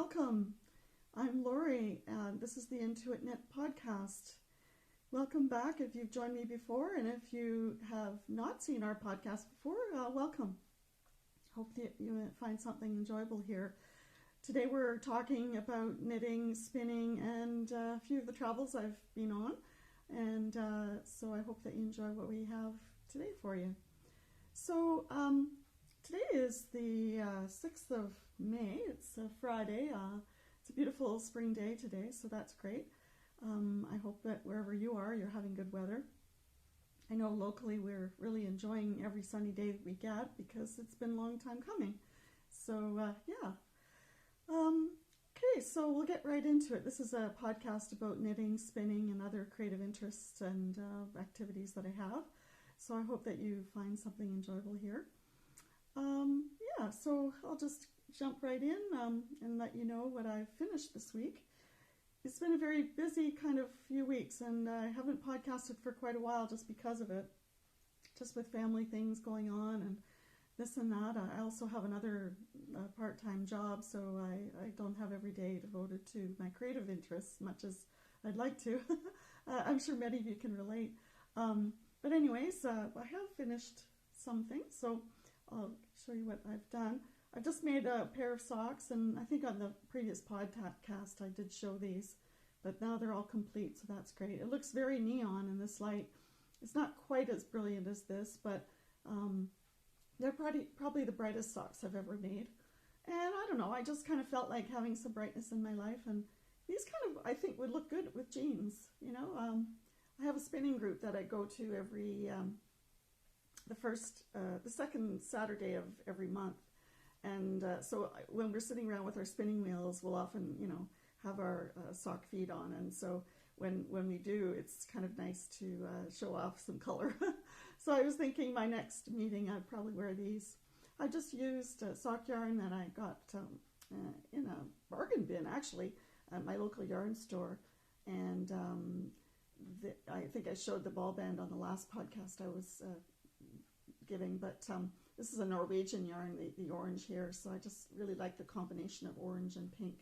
welcome. I'm Lori, and this is the Intuitknit Podcast. Welcome back if you've joined me before, and if you have not seen our podcast before, welcome. Hope that you find something enjoyable here. Today we're talking about knitting, spinning, and a few of the travels I've been on, and so I hope that you enjoy what we have today for you. So today is the 6th of May. It's a Friday. It's a beautiful spring day today, so that's great. I hope that wherever you are, you're having good weather. I know locally we're really enjoying every sunny day that we get because it's been a long time coming. So, yeah. Okay, so we'll get right into it. This is a podcast about knitting, spinning, and other creative interests and activities that I have. So I hope that you find something enjoyable here. Yeah, so I'll just jump right in and let you know what I've finished this week. It's been a very busy kind of few weeks, and I haven't podcasted for quite a while just because of it, just with family things going on and this and that. I also have another part-time job, so I don't have every day devoted to my creative interests, much as I'd like to. I'm sure many of you can relate. But anyways, I have finished some things, so I'll show you what I've done. I've just made a pair of socks, and I think on the previous podcast I did show these, but now they're all complete, so that's great. It looks very neon in this light. It's not quite as brilliant as this, but they're probably the brightest socks I've ever made. And I don't know, I just kind of felt like having some brightness in my life, and these kind of, I think, would look good with jeans, you know. I have a spinning group that I go to every, the second Saturday of every month. And so when we're sitting around with our spinning wheels, we'll often, you know, have our sock feet on. And so when we do, it's kind of nice to show off some color. So I was thinking my next meeting, I'd probably wear these. I just used sock yarn that I got in a bargain bin, actually, at my local yarn store. And I think I showed the ball band on the last podcast I was giving, but this is a Norwegian yarn, the orange here, so I just really like the combination of orange and pink.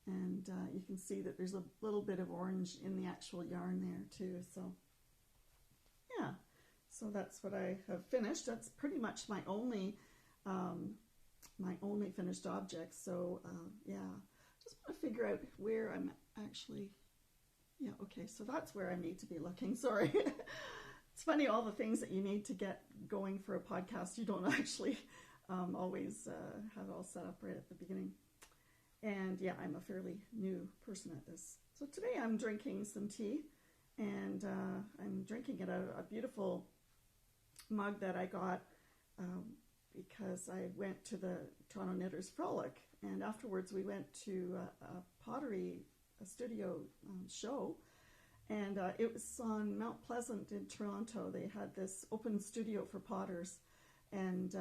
And you can see that there's a little bit of orange in the actual yarn there too, so yeah. So that's what I have finished. That's pretty much my only finished object, so yeah. Just want to figure out where I'm actually, yeah, okay, so that's where I need to be looking, sorry. It's funny, all the things that you need to get going for a podcast, you don't actually always have it all set up right at the beginning. And yeah, I'm a fairly new person at this. So today I'm drinking some tea, and I'm drinking it out of a beautiful mug that I got because I went to the Toronto Knitters Frolic, and afterwards we went to a pottery studio show. And it was on Mount Pleasant in Toronto. They had this open studio for potters, and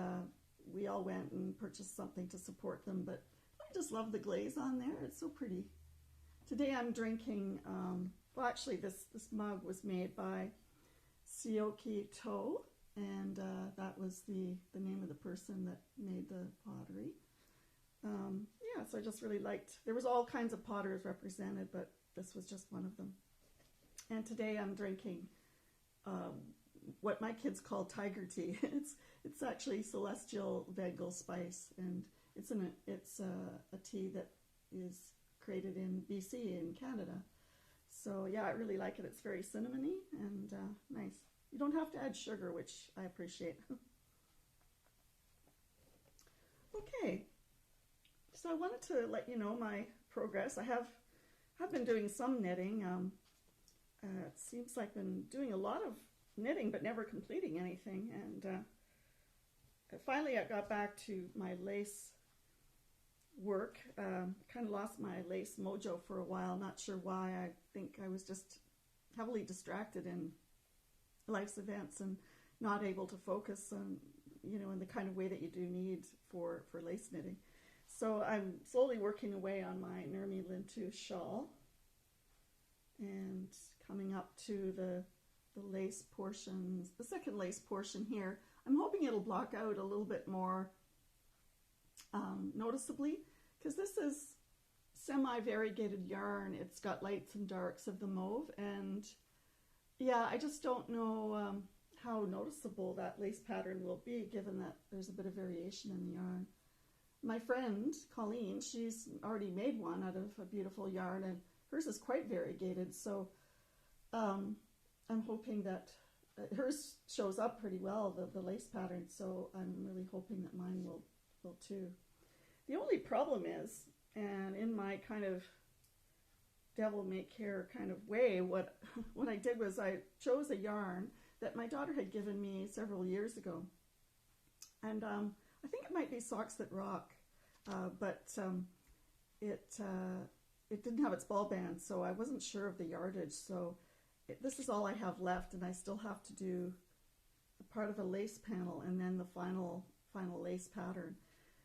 we all went and purchased something to support them. But I just love the glaze on there. It's so pretty. Today I'm drinking, well, actually this mug was made by Sioki To, and that was the name of the person that made the pottery. Yeah, so I just really liked, there was all kinds of potters represented, but this was just one of them. And today I'm drinking what my kids call tiger tea. It's actually celestial Bengal spice, and it's a tea that is created in BC in Canada. So yeah, I really like it. It's very cinnamony and nice. You don't have to add sugar, which I appreciate. Okay, so I wanted to let you know my progress. I have been doing some knitting. It seems like I've been doing a lot of knitting but never completing anything, and finally I got back to my lace work. Kind of lost my lace mojo for a while, not sure why. I think I was just heavily distracted in life's events and not able to focus on, you know, in the kind of way that you do need for lace knitting. So I'm slowly working away on my Nurmi Lintu shawl, and coming up to the lace portions, the second lace portion here. I'm hoping it'll block out a little bit more noticeably, because this is semi-variegated yarn. It's got lights and darks of the mauve, and yeah, I just don't know how noticeable that lace pattern will be, given that there's a bit of variation in the yarn. My friend Colleen, she's already made one out of a beautiful yarn, and hers is quite variegated, so I'm hoping that hers shows up pretty well, the lace pattern, so I'm really hoping that mine will too. The only problem is, and in my kind of devil may care kind of way, what I did was I chose a yarn that my daughter had given me several years ago, and I think it might be Socks That Rock, but it didn't have its ball band, so I wasn't sure of the yardage. So this is all I have left, and I still have to do a part of a lace panel and then the final lace pattern.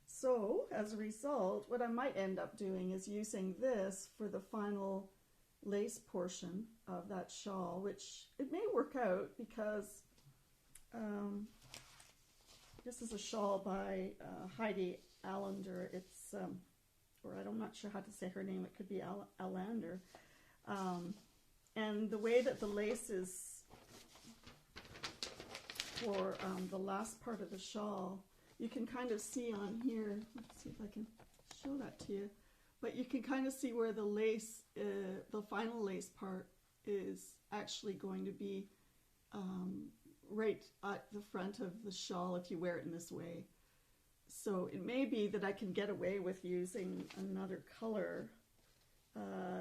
So as a result, what I might end up doing is using this for the final lace portion of that shawl, which it may work out because this is a shawl by Heidi Allender. It's, or I'm not sure how to say her name, it could be Allender. And the way that the lace is for the last part of the shawl, you can kind of see on here, let's see if I can show that to you, but you can kind of see where the lace, the final lace part is actually going to be right at the front of the shawl if you wear it in this way. So it may be that I can get away with using another color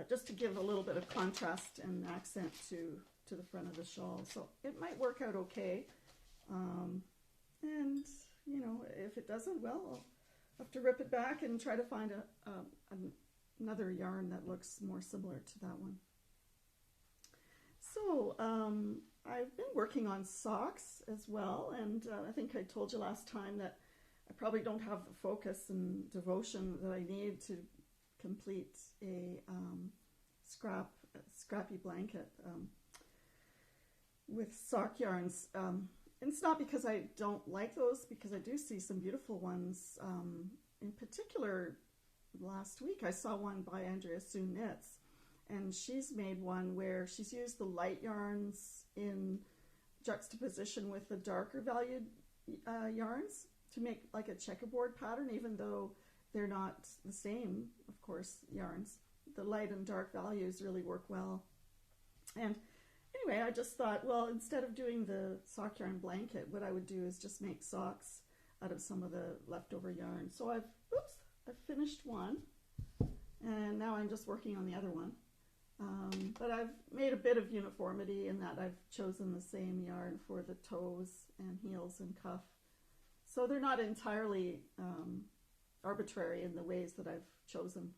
just to give a little bit of contrast and accent to the front of the shawl. So it might work out okay. And you know, if it doesn't, well, I'll have to rip it back and try to find another yarn that looks more similar to that one. So I've been working on socks as well, and I think I told you last time that I probably don't have the focus and devotion that I need to complete a scrappy blanket with sock yarns. It's not because I don't like those, because I do see some beautiful ones. In particular, last week I saw one by Andrea Sue Knits, and she's made one where she's used the light yarns in juxtaposition with the darker valued yarns to make like a checkerboard pattern, even though they're not the same, of course, yarns. The light and dark values really work well. And anyway, I just thought, well, instead of doing the sock yarn blanket, what I would do is just make socks out of some of the leftover yarn. So I've finished one, and now I'm just working on the other one. But I've made a bit of uniformity in that I've chosen the same yarn for the toes and heels and cuff. So they're not entirely arbitrary in the ways that I've chosen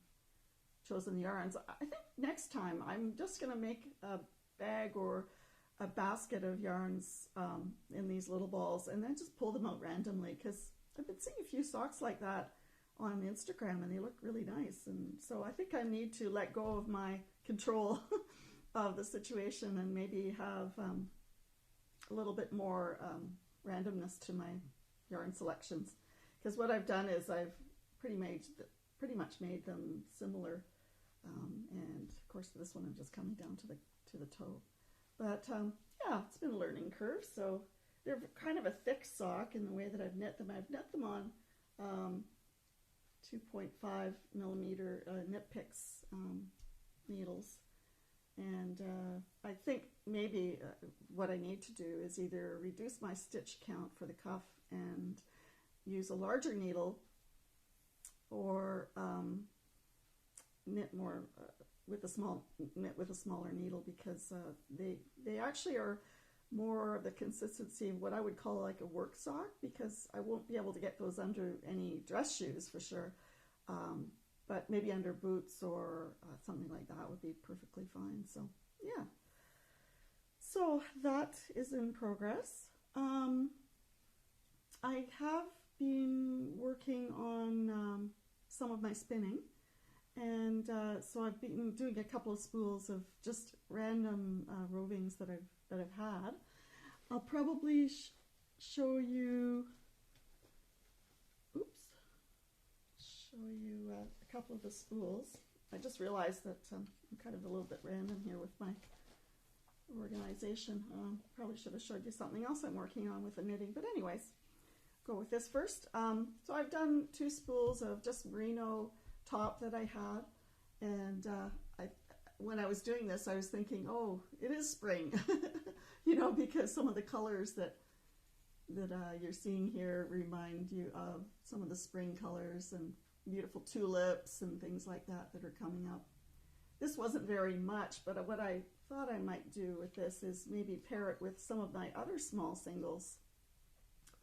the yarns. I think next time I'm just going to make a bag or a basket of yarns in these little balls and then just pull them out randomly, because I've been seeing a few socks like that on Instagram and they look really nice. And so I think I need to let go of my control of the situation and maybe have a little bit more randomness to my yarn selections, because what I've done is I've pretty much made them similar, and of course this one I'm just coming down to the toe. But yeah, it's been a learning curve. So they're kind of a thick sock in the way that I've knit them. I've knit them on 2.5 millimeter Knit Picks needles, and I think maybe what I need to do is either reduce my stitch count for the cuff and use a larger needle, or knit more with a smaller needle, because they actually are more of the consistency of what I would call like a work sock, because I won't be able to get those under any dress shoes for sure, but maybe under boots or something like that would be perfectly fine. So yeah, so that is in progress. I have been working on some of my spinning, and so I've been doing a couple of spools of just random rovings that I've had. I'll probably show you a couple of the spools. I just realized that I'm kind of a little bit random here with my organization. Probably should have showed you something else I'm working on with the knitting, but anyways, go with this first. So I've done 2 spools of just merino top that I had, and when I was doing this, I was thinking, oh, it is spring, you know, because some of the colors that you're seeing here remind you of some of the spring colors and beautiful tulips and things like that that are coming up. This wasn't very much, but what I thought I might do with this is maybe pair it with some of my other small singles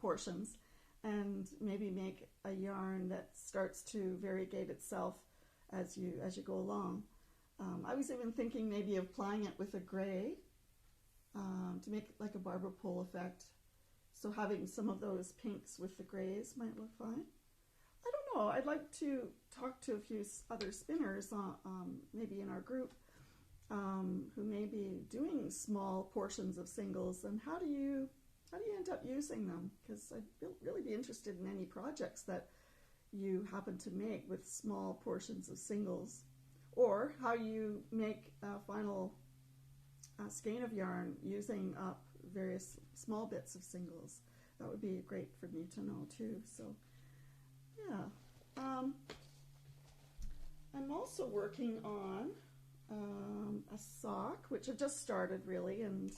portions and maybe make a yarn that starts to variegate itself as you go along. I was even thinking maybe of plying it with a gray to make it like a barber pole effect. So having some of those pinks with the grays might look fine. I don't know. I'd like to talk to a few other spinners, maybe in our group, who may be doing small portions of singles, and how do you end up using them? Because I'd really be interested in any projects that you happen to make with small portions of singles, or how you make a final skein of yarn using up various small bits of singles. That would be great for me to know too. So yeah, I'm also working on a sock, which I just started really, and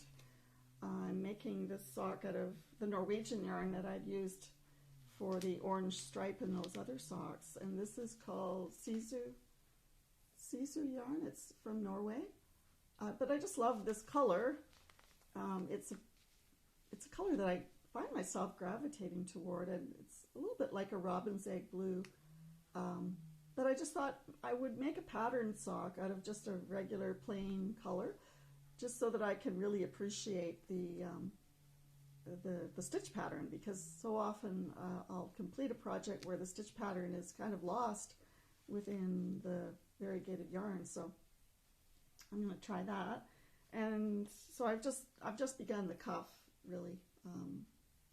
I'm making this sock out of the Norwegian yarn that I'd used for the orange stripe in those other socks, and this is called Sisu yarn. It's from Norway, but I just love this color. It's a color that I find myself gravitating toward, and it's a little bit like a robin's egg blue. But I just thought I would make a pattern sock out of just a regular plain color, just so that I can really appreciate the stitch pattern, because so often I'll complete a project where the stitch pattern is kind of lost within the variegated yarn. So I'm going to try that. And so I've just begun the cuff really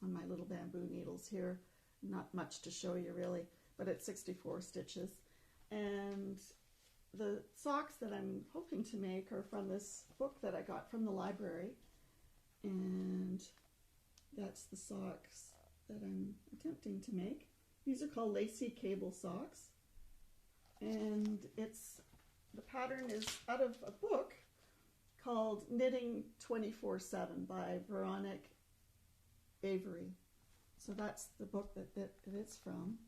on my little bamboo needles here. Not much to show you really, but it's 64 stitches. And the socks that I'm hoping to make are from this book that I got from the library, and that's the socks that I'm attempting to make. These are called lacy cable socks, and the pattern is out of a book called Knitting 24/7 by Veronique Avery. So that's the book that it's from.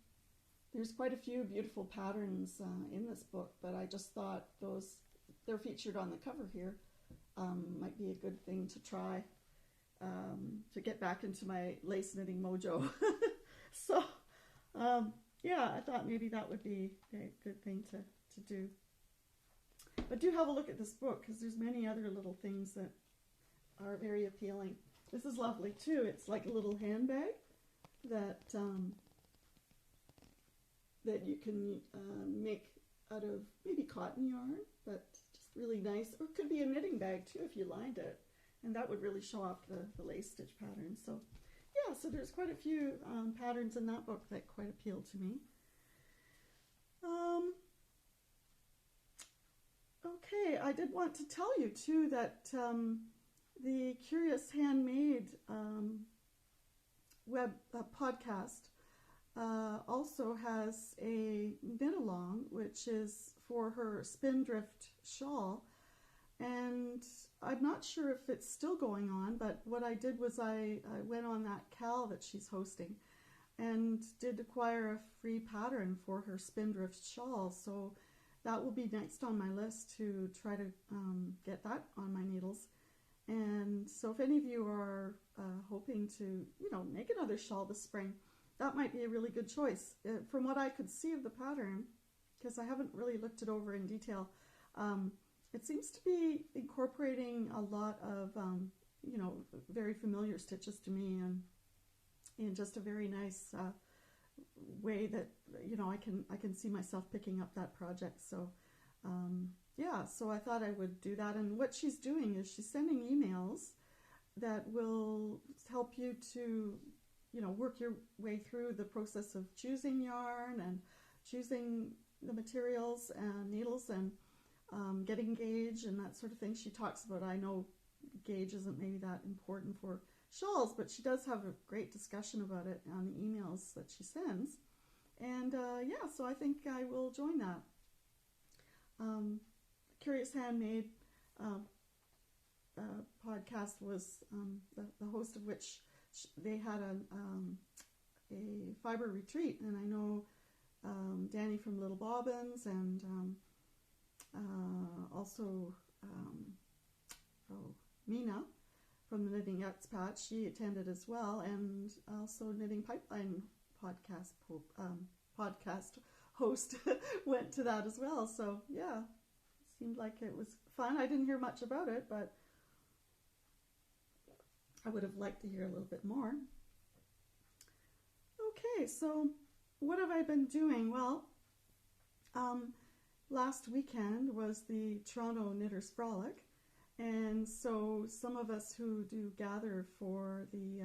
There's quite a few beautiful patterns in this book, but I just thought they're featured on the cover here, might be a good thing to try to get back into my lace knitting mojo. So yeah, I thought maybe that would be a good thing to do. But do have a look at this book, because there's many other little things that are very appealing. This is lovely too. It's like a little handbag that that you can make out of maybe cotton yarn, but just really nice. Or it could be a knitting bag too if you lined it, and that would really show off the lace stitch pattern. So yeah, so there's quite a few patterns in that book that quite appeal to me. Okay, I did want to tell you too that the Curious Handmade web podcast also has a knit along, which is for her Spindrift shawl, and I'm not sure if it's still going on, but what I did was I went on that KAL that she's hosting and did acquire a free pattern for her Spindrift shawl. So that will be next on my list to try to get that on my needles. And so if any of you are hoping to, make another shawl this spring, that might be a really good choice. From what I could see of the pattern, because I haven't really looked it over in detail, it seems to be incorporating a lot of, very familiar stitches to me, and in just a very nice way that, I can see myself picking up that project. So yeah, so I thought I would do that. And what she's doing is she's sending emails that will help you to, work your way through the process of choosing yarn and choosing the materials and needles and getting gauge and that sort of thing. She talks about, I know gauge isn't maybe that important for shawls, but she does have a great discussion about it on the emails that she sends. And yeah, so I think I will join that. Curious Handmade podcast was the host of which they had a fiber retreat, and I know Danny from Little Bobbins and also Mina from the Knitting Expat. She attended as well, and also Knitting Pipeline podcast host went to that as well. So yeah, seemed like it was fun. I didn't hear much about it, but I would have liked to hear a little bit more. Okay, so what have I been doing? Well, last weekend was the Toronto Knitters Frolic, and so some of us who do gather for the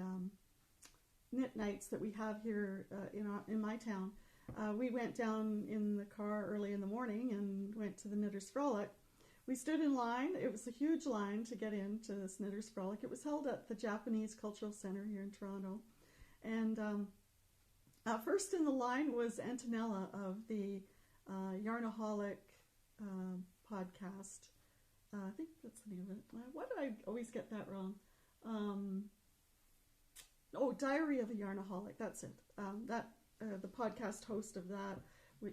knit nights that we have here in my town, we went down in the car early in the morning and went to the Knitters Frolic. We stood in line. It was a huge line to get into this Knitters Frolic. It was held at the Japanese Cultural Center here in Toronto. And first in the line was Antonella of the Yarnaholic podcast. I think that's the name of it. Why do I always get that wrong? Diary of a Yarnaholic. That's it. The podcast host of that, who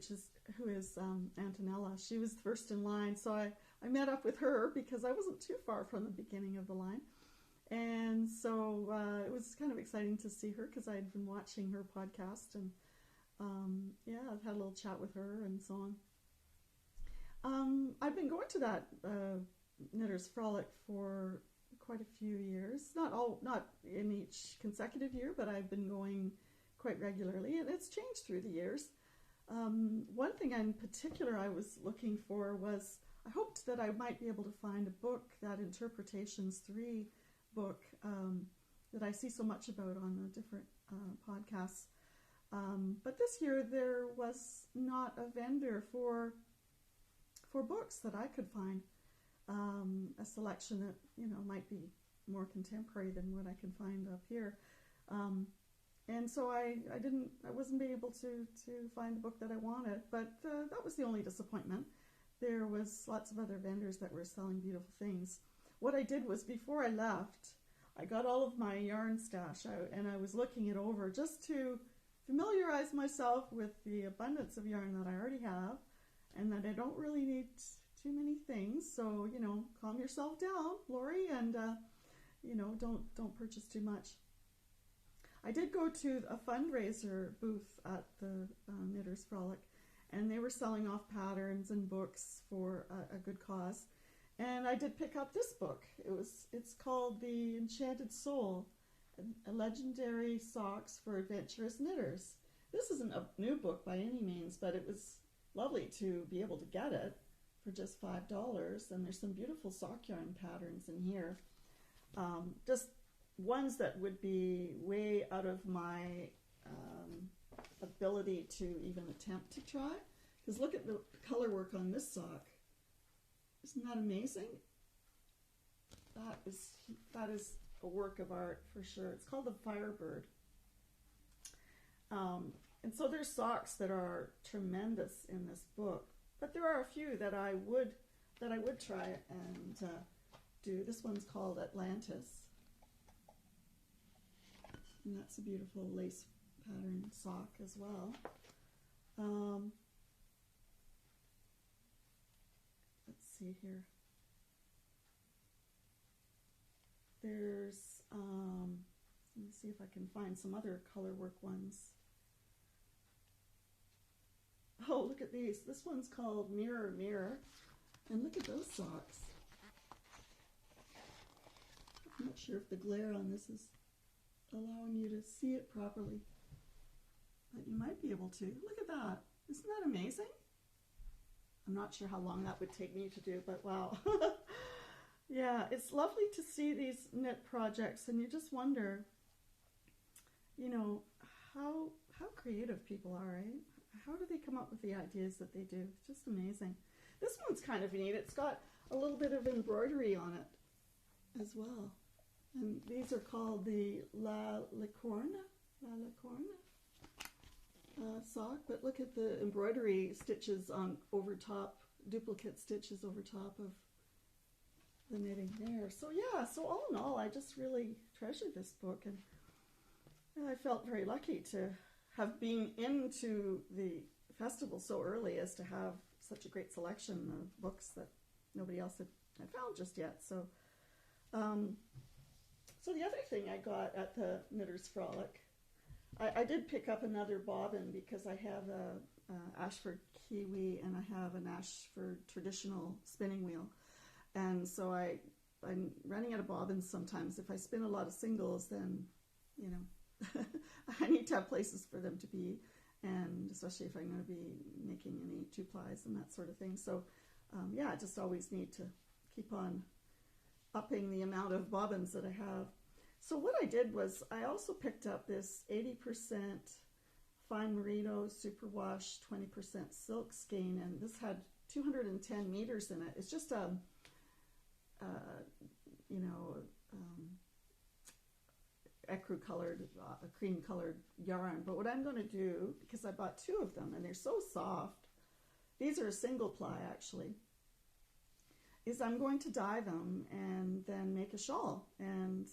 is Antonella. She was first in line, so I met up with her because I wasn't too far from the beginning of the line, and so it was kind of exciting to see her because I had been watching her podcast, and yeah, I've had a little chat with her and so on. I've been going to that Knitters Frolic for quite a few years, not in each consecutive year, but I've been going quite regularly, and it's changed through the years. One thing in particular I was looking for was, I hoped that I might be able to find a book, that Interpretations 3 book that I see so much about on the different podcasts. But this year there was not a vendor for books that I could find, a selection that might be more contemporary than what I can find up here. And so I wasn't able to find the book that I wanted, but that was the only disappointment. There was lots of other vendors that were selling beautiful things. What I did was, before I left, I got all of my yarn stash out, and I was looking it over just to familiarize myself with the abundance of yarn that I already have, and that I don't really need too many things. So, calm yourself down, Lori, and don't purchase too much. I did go to a fundraiser booth at the Knitters Frolic, and they were selling off patterns and books for a good cause. And I did pick up this book. It's called The Enchanted Soul, a legendary socks for adventurous knitters. This isn't a new book by any means, but it was lovely to be able to get it for just $5. And there's some beautiful sock yarn patterns in here. Just ones that would be way out of my ability to even attempt to try. Because look at the color work on this sock. Isn't that amazing? That is a work of art for sure. It's called the Firebird. And so there's socks that are tremendous in this book, but there are a few that I would try and do. This one's called Atlantis. And that's a beautiful lace pattern sock as well. Let's see here. There's, let me see if I can find some other color work ones. Oh, look at these. This one's called Mirror Mirror. And look at those socks. I'm not sure if the glare on this is allowing you to see it properly, but you might be able to. Look at that. Isn't that amazing? I'm not sure how long that would take me to do, but wow. Yeah, it's lovely to see these knit projects, and you just wonder, how creative people are, right? how do they come up with the ideas that they do? It's just amazing. This one's kind of neat. It's got a little bit of embroidery on it as well. And these are called the La Licorne sock. But look at the embroidery stitches on over top, duplicate stitches over top of the knitting there. So yeah, so all in all, I just really treasured this book, and I felt very lucky to have been into the festival so early as to have such a great selection of books that nobody else had found just yet. So so the other thing I got at the Knitters Frolic, I did pick up another bobbin because I have a Ashford Kiwi and I have an Ashford traditional spinning wheel. And so I'm running out of bobbins sometimes. If I spin a lot of singles, then, you know, I need to have places for them to be, and especially if I'm going to be making any two-plies and that sort of thing. So, yeah, I just always need to keep on upping the amount of bobbins that I have. So what I did was I also picked up this 80% fine merino superwash 20% silk skein, and this had 210 meters in it. It's just a ecru colored, cream colored yarn. But what I'm going to do, because I bought two of them and they're so soft, these are a single ply actually, is I'm going to dye them and then make a shawl. And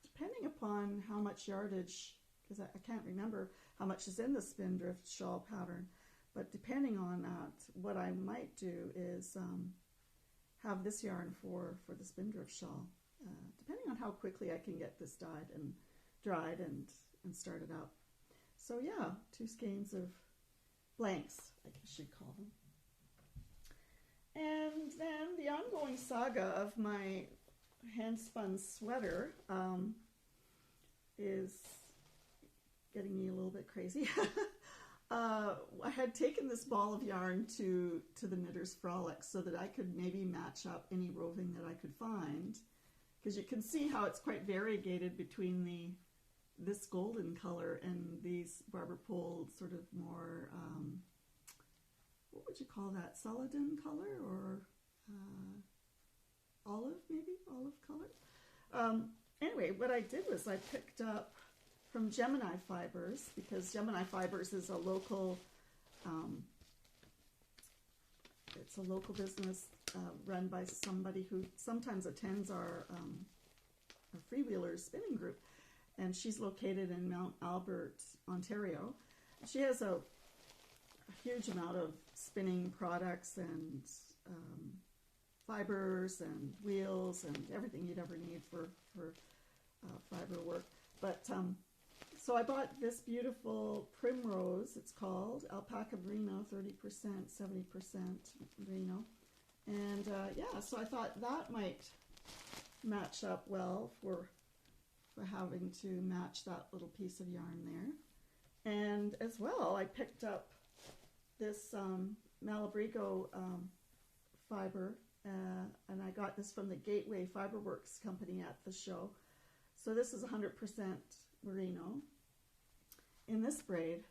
depending upon how much yardage, because I can't remember how much is in the Spindrift shawl pattern, but depending on that, what I might do is have this yarn for the Spindrift shawl, depending on how quickly I can get this dyed and dried and started up. So yeah, 2 skeins of blanks, I guess you'd call them. And then the ongoing saga of my hand-spun sweater is getting me a little bit crazy. I had taken this ball of yarn to the Knitters Frolic so that I could maybe match up any roving that I could find, because you can see how it's quite variegated between this golden color and these barber pole sort of more, what would you call that, celadon color, or olive, maybe, olive color. Anyway, what I did was I picked up from Gemini Fibers, because Gemini Fibers is a local, it's a local business run by somebody who sometimes attends our freewheelers spinning group, and she's located in Mount Albert, Ontario. She has a huge amount of spinning products and fibers and wheels and everything you'd ever need for fiber work. But so I bought this beautiful Primrose, it's called, alpaca merino, 30%, 70% merino. And yeah, so I thought that might match up well for having to match that little piece of yarn there. And as well, I picked up this Malabrigo fiber, and I got this from the Gateway Fiberworks company at the show. So this is 100% merino in this braid.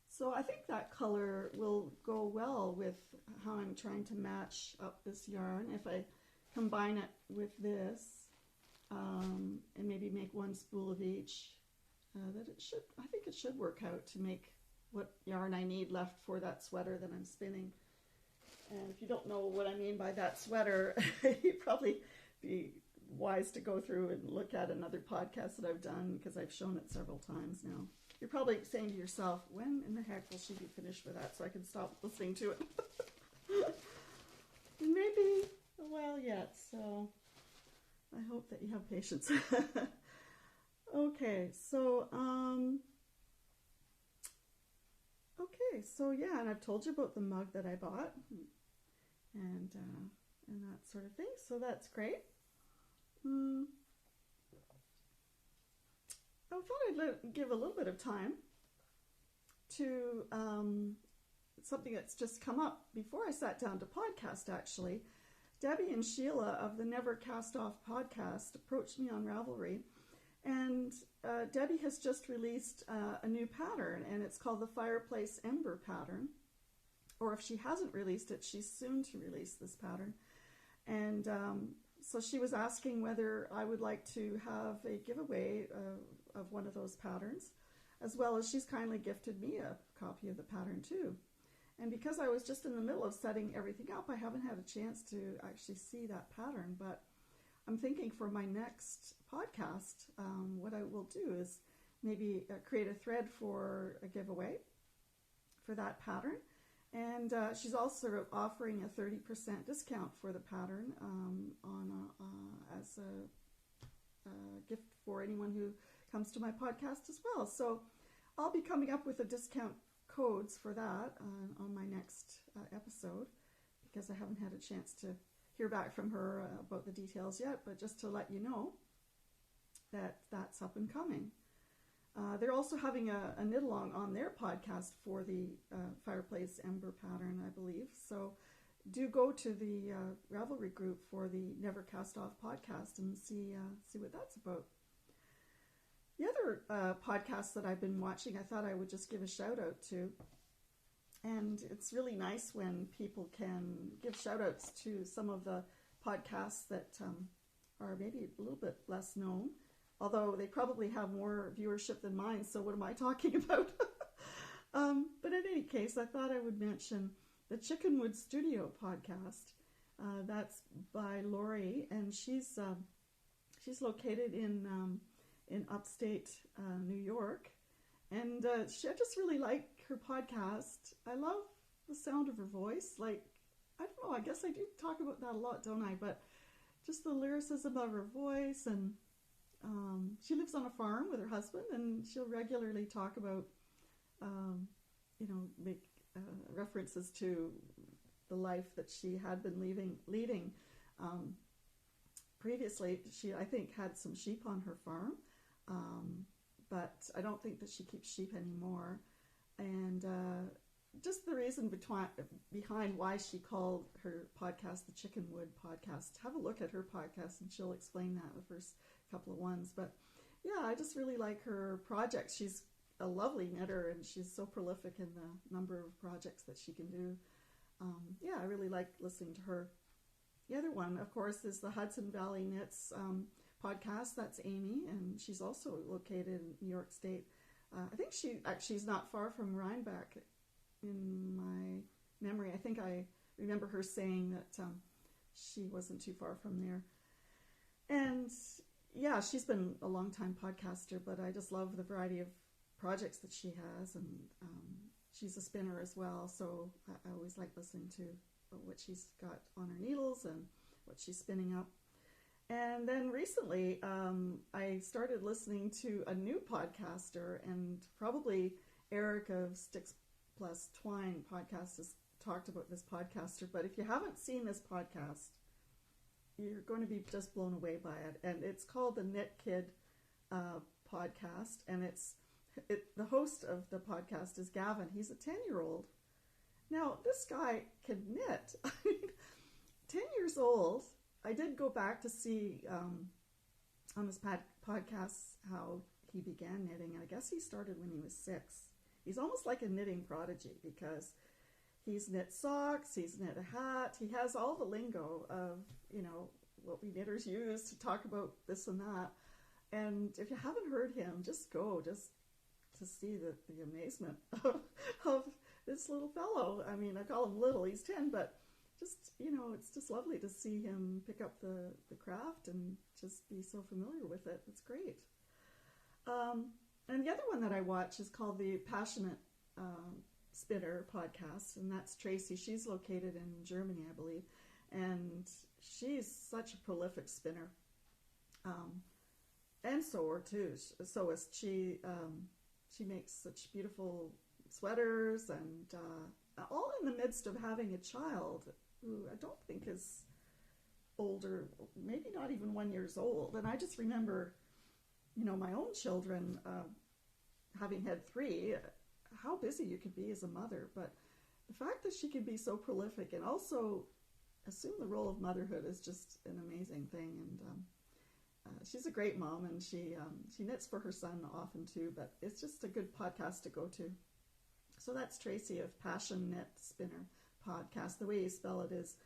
So I think that color will go well with how I'm trying to match up this yarn. If I combine it with this and maybe make one spool of each, I think it should work out to make what yarn I need left for that sweater that I'm spinning. And if you don't know what I mean by that sweater, you'd probably be wise to go through and look at another podcast that I've done, because I've shown it several times now. You're probably saying to yourself, when in the heck will she be finished with that so I can stop listening to it? Maybe a while yet, so I hope that you have patience. Okay, so yeah, and I've told you about the mug that I bought and that sort of thing, so that's great. I thought I'd give a little bit of time to something that's just come up before I sat down to podcast, actually. Debbie and Sheila of the Never Cast Off podcast approached me on Ravelry, And Debbie has just released a new pattern, and it's called the Fireplace Ember pattern. Or if she hasn't released it, she's soon to release this pattern. And so she was asking whether I would like to have a giveaway of one of those patterns, as well as she's kindly gifted me a copy of the pattern too. And because I was just in the middle of setting everything up, I haven't had a chance to actually see that pattern, but I'm thinking for my next podcast, what I will do is maybe create a thread for a giveaway for that pattern. And she's also offering a 30% discount for the pattern as a gift for anyone who comes to my podcast as well. So I'll be coming up with a discount codes for that on my next episode, because I haven't had a chance to hear back from her about the details yet, but just to let you know that that's up and coming. They're also having a knit along on their podcast for the Fireplace Ember pattern, I believe. So do go to the Ravelry group for the Never Cast Off podcast and see what that's about. The other podcast that I've been watching, I thought I would just give a shout out to. And it's really nice when people can give shout outs to some of the podcasts that are maybe a little bit less known, although they probably have more viewership than mine, so what am I talking about? But in any case, I thought I would mention the Chickenwood Studio podcast. That's by Lori, and she's located in upstate New York. And I just really like her podcast. I love the sound of her voice. Like, I don't know, I guess I do talk about that a lot, don't I? But just the lyricism of her voice. And she lives on a farm with her husband, and she'll regularly talk about, make references to the life that she had been leading. Previously, she, I think, had some sheep on her farm. But I don't think that she keeps sheep anymore. And just the reason behind why she called her podcast the Chickenwood Podcast. Have a look at her podcast, and she'll explain that the first couple of ones. But yeah, I just really like her projects. She's a lovely knitter, and she's so prolific in the number of projects that she can do. I really like listening to her. The other one, of course, is the Hudson Valley Knits podcast. That's Amy, and she's also located in New York State. I think she's not far from Rhinebeck in my memory. I think I remember her saying that she wasn't too far from there. And yeah, she's been a long time podcaster, but I just love the variety of projects that she has, and she's a spinner as well, so I always like listening to what she's got on her needles and what she's spinning up. And then recently, I started listening to a new podcaster, and probably Eric of Sticks Plus Twine podcast has talked about this podcaster, but if you haven't seen this podcast, you're going to be just blown away by it. And it's called the Knit Kid podcast, and the host of the podcast is Gavin. He's a 10-year-old. Now, this guy can knit. 10 years old. I did go back to see on his podcasts how he began knitting. I guess he started when he was 6. He's almost like a knitting prodigy, because he's knit socks, he's knit a hat, he has all the lingo of, what we knitters use to talk about this and that. And if you haven't heard him, just go, just to see the amazement of this little fellow. I mean, I call him little, he's 10, but just, it's just lovely to see him pick up the craft and just be so familiar with it. It's great. And the other one that I watch is called the Passionate Spinner podcast, and that's Tracy. She's located in Germany, I believe, and she's such a prolific spinner. And sewer too. So is she. She makes such beautiful sweaters, and all in the midst of having a child who I don't think is older, maybe not even 1 year old. And I just remember, my own children, having had 3, how busy you could be as a mother. But the fact that she could be so prolific and also assume the role of motherhood is just an amazing thing. And she's a great mom, and she knits for her son often too, but it's just a good podcast to go to. So that's Tracy of Passion Knit Spinner Podcast. The way you spell it is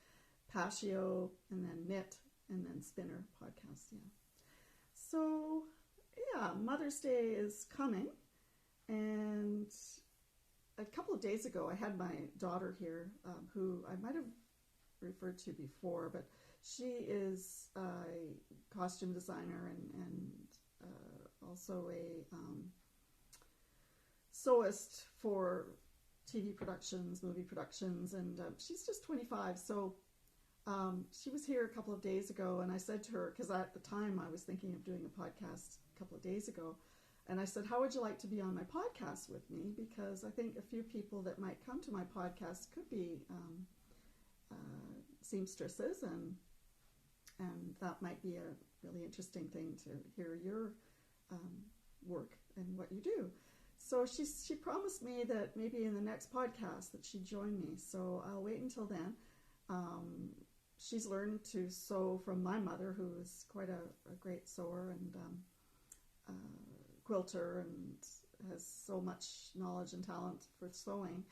Patio and then knit and then spinner podcast. Yeah. So yeah, Mother's Day is coming, and a couple of days ago I had my daughter here, who I might have referred to before, but she is a costume designer and also a sewist for TV productions, movie productions, and she's just 25. So she was here a couple of days ago, and I said to her, because at the time I was thinking of doing a podcast a couple of days ago, and I said, how would you like to be on my podcast with me? Because I think a few people that might come to my podcast could be seamstresses, and that might be a really interesting thing to hear your work and what you do. So she promised me that maybe in the next podcast that she'd join me. So I'll wait until then. She's learned to sew from my mother, who is quite a great sewer and quilter, and has so much knowledge and talent for sewing.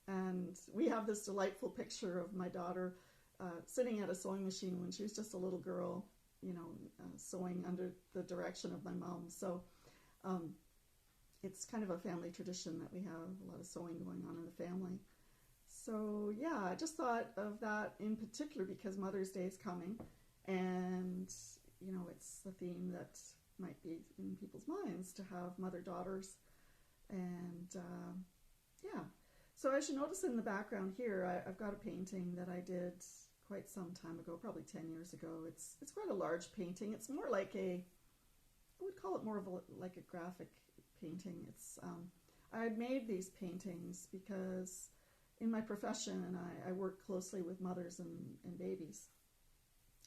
And we have this delightful picture of my daughter sitting at a sewing machine when she was just a little girl, sewing under the direction of my mom. So it's kind of a family tradition that we have a lot of sewing going on in the family. So yeah, I just thought of that in particular because Mother's Day is coming, and it's the theme that might be in people's minds to have mother-daughters. And yeah, so as you notice in the background here, I've got a painting that I did quite some time ago, probably 10 years ago. It's quite a large painting. It's more like I would call it more of like a graphic painting. It's I had made these paintings because in my profession, and I work closely with mothers and babies.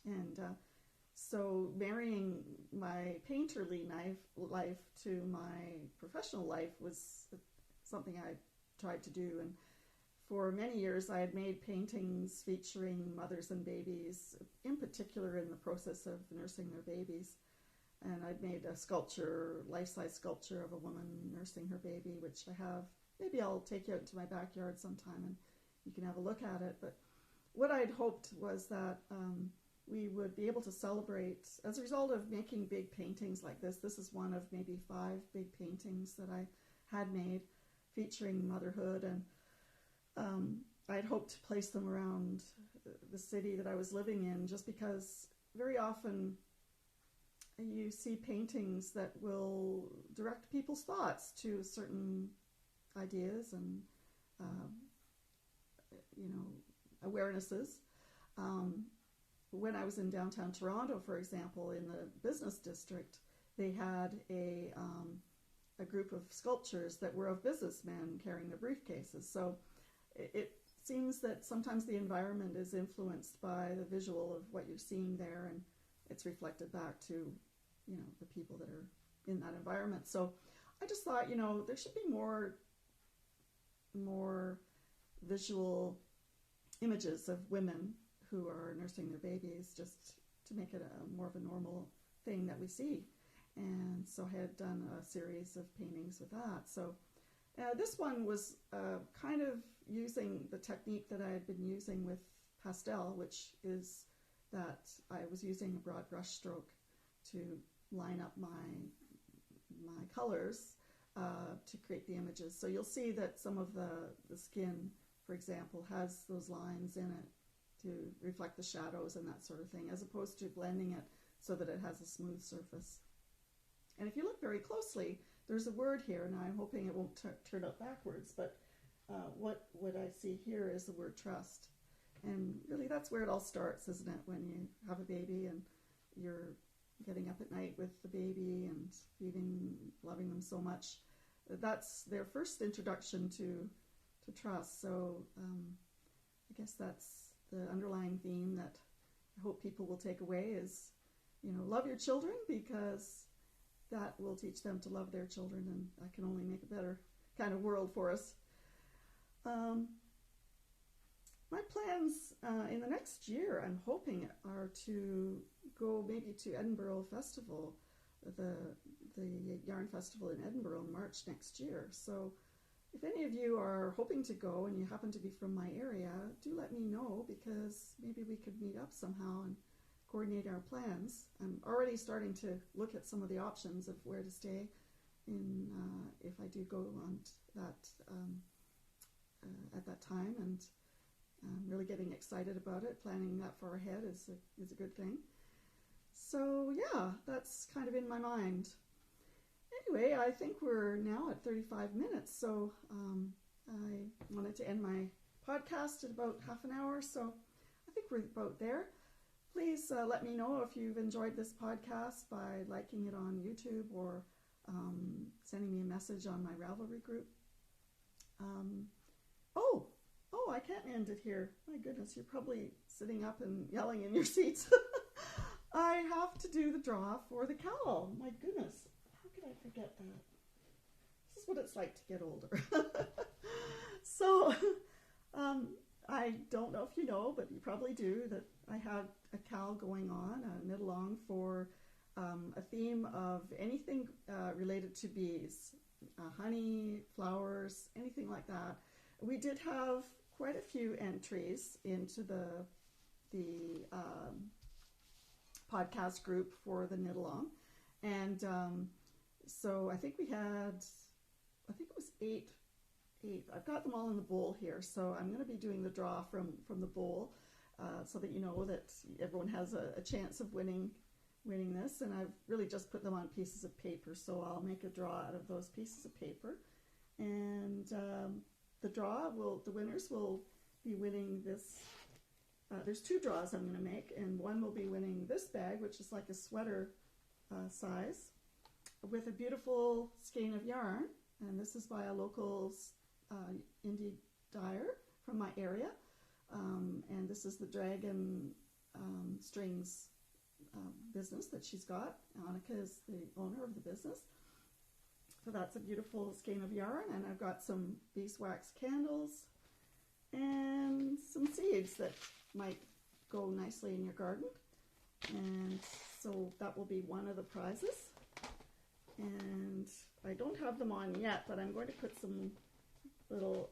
And so marrying my painterly life to my professional life was something I tried to do. And for many years, I had made paintings featuring mothers and babies, in particular in the process of nursing their babies. And I'd made a sculpture, life-size sculpture of a woman nursing her baby, which I have. Maybe I'll take you out into my backyard sometime and you can have a look at it. But what I'd hoped was that we would be able to celebrate, as a result of making big paintings like this. This is one of maybe 5 big paintings that I had made featuring motherhood, and I'd hoped to place them around the city that I was living in, just because very often you see paintings that will direct people's thoughts to certain ideas and awarenesses. When I was in downtown Toronto, for example, in the business district, they had a group of sculptures that were of businessmen carrying their briefcases. So it seems that sometimes the environment is influenced by the visual of what you're seeing there, and it's reflected back to the people that are in that environment. So I just thought, there should be more visual images of women who are nursing their babies, just to make it more of a normal thing that we see. And so I had done a series of paintings with that. So this one was kind of using the technique that I had been using with pastel, which is that I was using a broad brush stroke to line up my colors to create the images. So you'll see that some of the skin, for example, has those lines in it to reflect the shadows and that sort of thing, as opposed to blending it so that it has a smooth surface. And if you look very closely, there's a word here, and I'm hoping it won't turn out backwards, but what I see here is the word trust. And really that's where it all starts, isn't it? When you have a baby and you're getting up at night with the baby and feeding, loving them so much. That's their first introduction to trust. So I guess that's the underlying theme that I hope people will take away is, love your children, because that will teach them to love their children, and that can only make a better kind of world for us. my plans in the next year, I'm hoping, are to go maybe to Edinburgh Festival, the Yarn Festival in Edinburgh in March next year. So if any of you are hoping to go and you happen to be from my area, do let me know, because maybe we could meet up somehow and coordinate our plans. I'm already starting to look at some of the options of where to stay in if I do go on that at that time, and I'm really getting excited about it. Planning that far ahead is a good thing. So yeah, that's kind of in my mind. Anyway, I think we're now at 35 minutes, so I wanted to end my podcast at about half an hour, so I think we're about there. Please let me know if you've enjoyed this podcast by liking it on YouTube or sending me a message on my Ravelry group. Oh, I can't end it here. My goodness, you're probably sitting up and yelling in your seats. I have to do the draw for the KAL. My goodness, how could I forget that? This is what it's like to get older. So, I don't know if you know, but you probably do, that I had a KAL going on, a knit along for a theme of anything related to bees, honey, flowers, anything like that. We did have quite a few entries into the podcast group for the knit along, and so I think it was eight. I've got them all in the bowl here, so I'm going to be doing the draw from the bowl, so that you know that everyone has a chance of winning this. And I've really just put them on pieces of paper, so I'll make a draw out of those pieces of paper, and the winners will be winning this. There's two draws I'm going to make, and one will be winning this bag, which is like a sweater size, with a beautiful skein of yarn, and this is by a local indie dyer from my area, and this is the Dragon Strings business that she's got. Annika is the owner of the business. So that's a beautiful skein of yarn, and I've got some beeswax candles and some seeds that might go nicely in your garden, and so that will be one of the prizes. And I don't have them on yet, but I'm going to put some little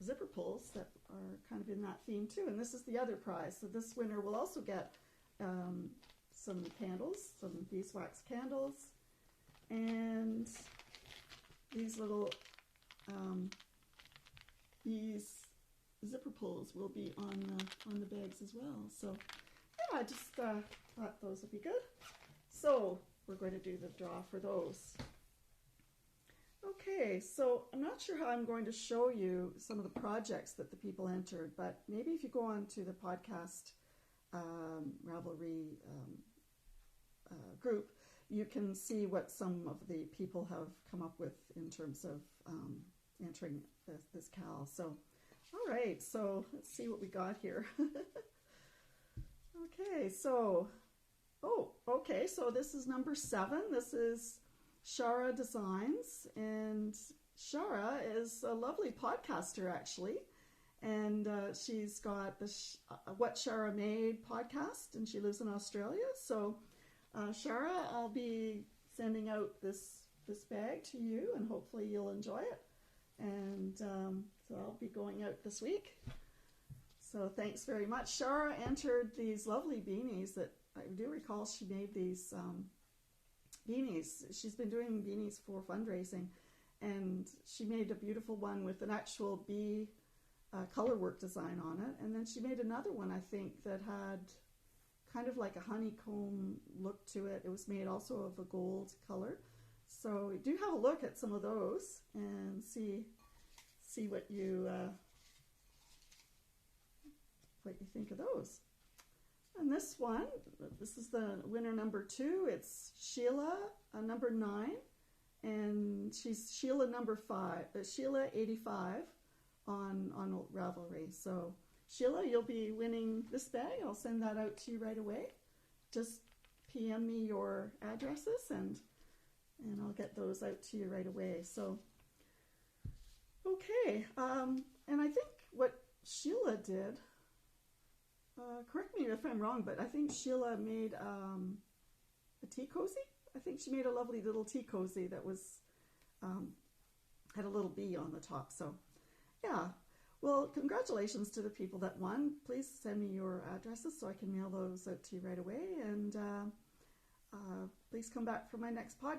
zipper pulls that are kind of in that theme too, and this is the other prize. So this winner will also get some candles, some beeswax candles, and these little these zipper pulls will be on the bags as well. So yeah, I just thought those would be good. So we're going to do the draw for those. Okay, so I'm not sure how I'm going to show you some of the projects that the people entered, but maybe if you go on to the podcast Ravelry group, you can see what some of the people have come up with in terms of entering this KAL. So, all right, so let's see what we got here. Okay, so, so this is number 7. This is Shara Designs, and Shara is a lovely podcaster actually, and she's got the What Shara Made podcast, and she lives in Australia. So Shara, I'll be sending out this bag to you, and hopefully you'll enjoy it, and so I'll be going out this week. So thanks very much. Shara entered these lovely beanies that I do recall she made these beanies. She's been doing beanies for fundraising, and she made a beautiful one with an actual bee color work design on it, and then she made another one, I think, that had kind of like a honeycomb look to it. It was made also of a gold color. So do have a look at some of those and see what you think of those. And this one, this is the winner number 2. It's Sheila, number 9, and she's Sheila number 5, Sheila 85 on Ravelry. So Sheila, you'll be winning this bag. I'll send that out to you right away. Just PM me your addresses, and I'll get those out to you right away. So Okay, and I think what Sheila did, correct me if I'm wrong, but I think Sheila made a tea cozy. I think she made a lovely little tea cozy that was had a little bee on the top. So yeah, well, congratulations to the people that won. Please send me your addresses so I can mail those out to you right away, and please come back for my next podcast.